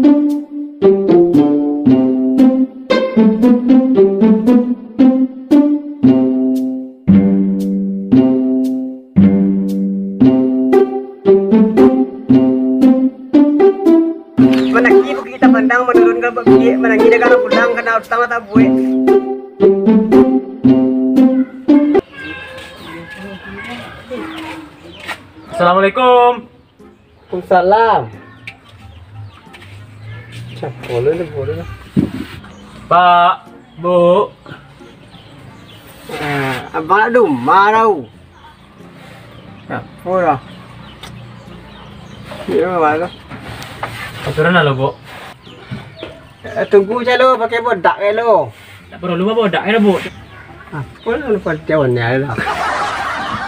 Menangi bukit kita pandang menurunkan bukit menangi negara pulang kena utang tak buat. Assalamualaikum. Waalaikumsalam. Boleh lah. Pak, Bu. Abang nak rumah tau. Apa lah? Ya, mana? Turun lah lo, Bu. Tunggu je lo, pakai bodak ke lo. Tak perlu lupa bodak ya, Bu. Apa lah lupa jauh ni lah.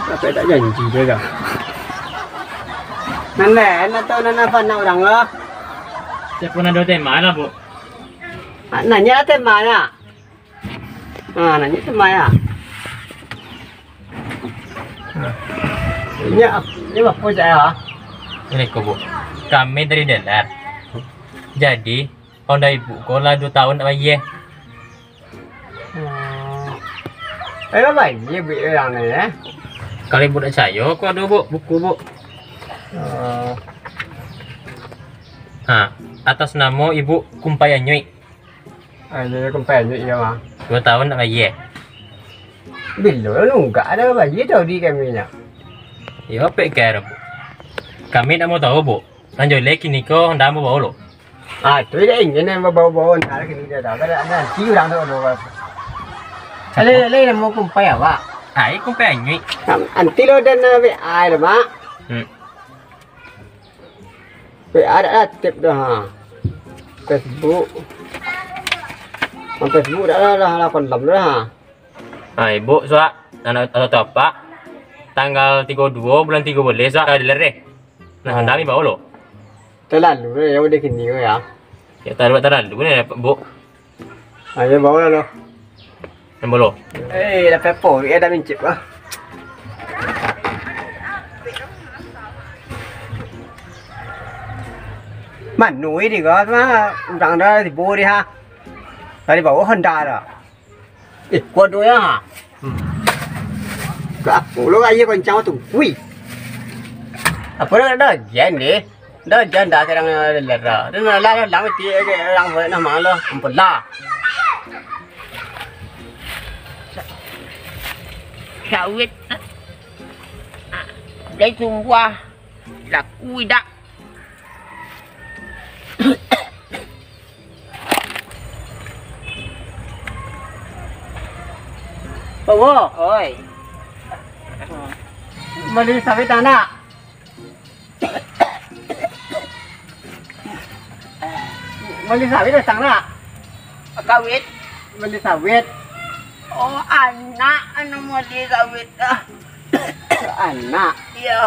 Tapi tak janji dia dah. Nana tahu Nana pandang orang lah. Saya pun ada tema lah, Bu. Nanya lah tema ya. Nanya tema ya. Ini apa saya? Ini kok, Bu. Kami dari Delar. Jadi, Honda ibu kau lah 2 tahun tak bayar. Apa ini beli orang ni ya? Kalau ibu tak percaya, aku ada, Bu. Buku, Bu. Atas nama Ibu Kumpayanyui. Ada komplain je mah. 2 tahun tak bayar. Bila nunggak ada bagi tahu di kami nya. Ya, apa kira, Bu? Kami tak mau tahu, Bu. Lanjut lagi ni kau hendak mau bawa lo. Tu dia ingin yang bawa-bawa nak kini dia dah. Kada nanti orang tu ada. Ale mau kumpai apa? Ai Kumpayanyui. Nanti lo dan ai lah mak. Ada tip dah ha. Facebook. Facebook dah lah kondom dah ha. Ibu suak anak atau apa? Tanggal 32 bulan 3 boleh suak ada dealer deh. Nah, hendak mi bawa lo. Terlalu ya udah kini ya. Ya terlalu ni Bu. Ayo bawa lo. Yang bolo. Dah pepo, dah mincip ah. Núi thì có rằng đó thì vô đi ha. Đây bảo có Honda rồi. Ít quân đuôi á hả? Cả lúc ấy còn cháu tụi quỷ. Apa đó dễ nè. Đó dễ đã cái đang lật rồi. Đó là la lắm cái đang với nó mà lo, không phải la. Sawit. Đây xung qua là cui đặng. Bawa, Oi. beli sawit anak. Beli sawit datang nak. Kawit. Beli sawit. Oh, anak anu mau di kawit ah. Anak. Iya.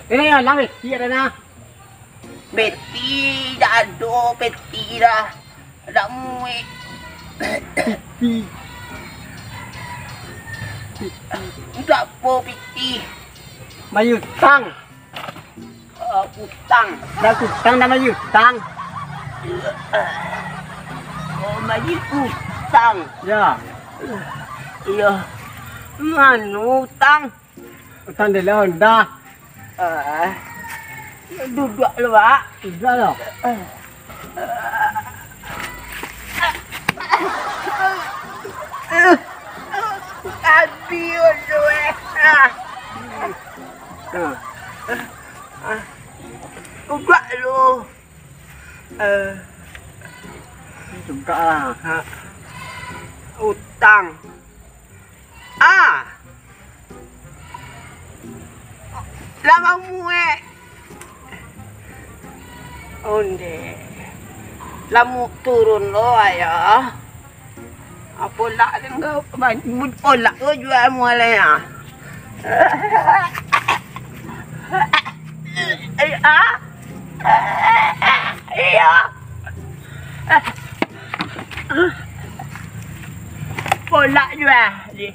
Ini yang lama dia na. Beti dah do beti dah. Dah mui. Tak apa beti. Mayu tang. Utang. Dah utang dah mayu tang. Oh, maju utang. Ya. Iya. Manu utang. Utang dia lah Honda. Duduk lu, Pak. Sudah lah. Abiyo duwe. Udah lu. Suka lah. Utang. Lama mue. Onde. Lamu turun lo ayah. Apa lah dengan banjir olak lo jual mulai ya. Iya. Olak jual di.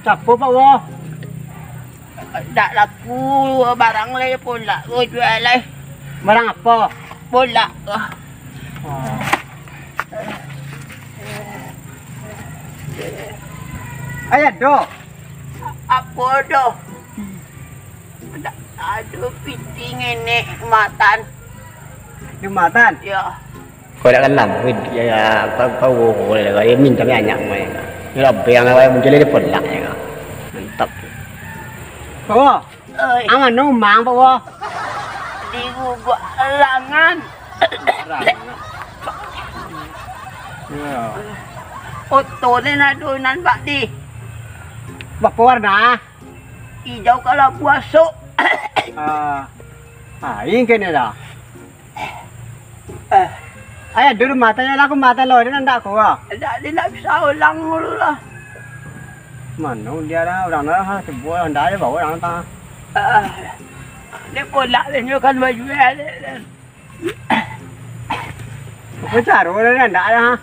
Siapa bawa? Tak laku barang lain pula jual lain. Barang apa? Pula. Ayat dok. Apa dah? Ada piting ini matan. Jumatan. Ya. Kau dah kenal, ya kau boleh kau ini minta banyak mereka. Kalau biang awak muncul dia pulak ya. Mantap. Kau, aman numang bawa. Di gua langan. Oto ni na donan pak di. Apa warna? Hijau kalau puasuk. Ini kena dah. Ayah dulu matanya aku mata lo dia nak kau. Tak dia nak bisa ulang dulu lah. Mana dia dah orang dah sebuah hendak dia bawa orang ta. Dia pulak dia kan baju dia. Apa cara dia hendak dah.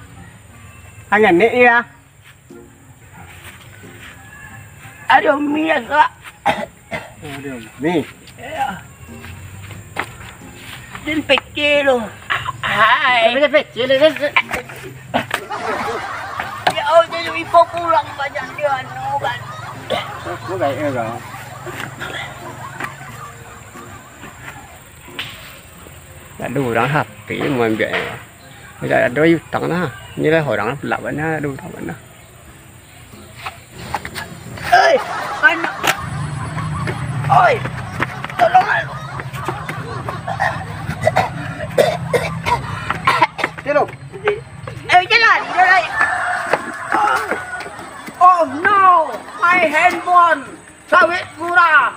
Hanya ni dia. Ada mi agak. Aduh, ni. Din pekil lo. Hai. Tapi kecil ni. Ya oh jadi ibu pulang banyak dia anu kan. Kau baik ke kau? Ada orang happy mau ambil. Ada hutang lah. Ni lah orang pelak mana ada hutang mana. Anak. Oi. Tolong aku. Tolong. Jalan, jalan. Oh no, my handphone. Sawit murah.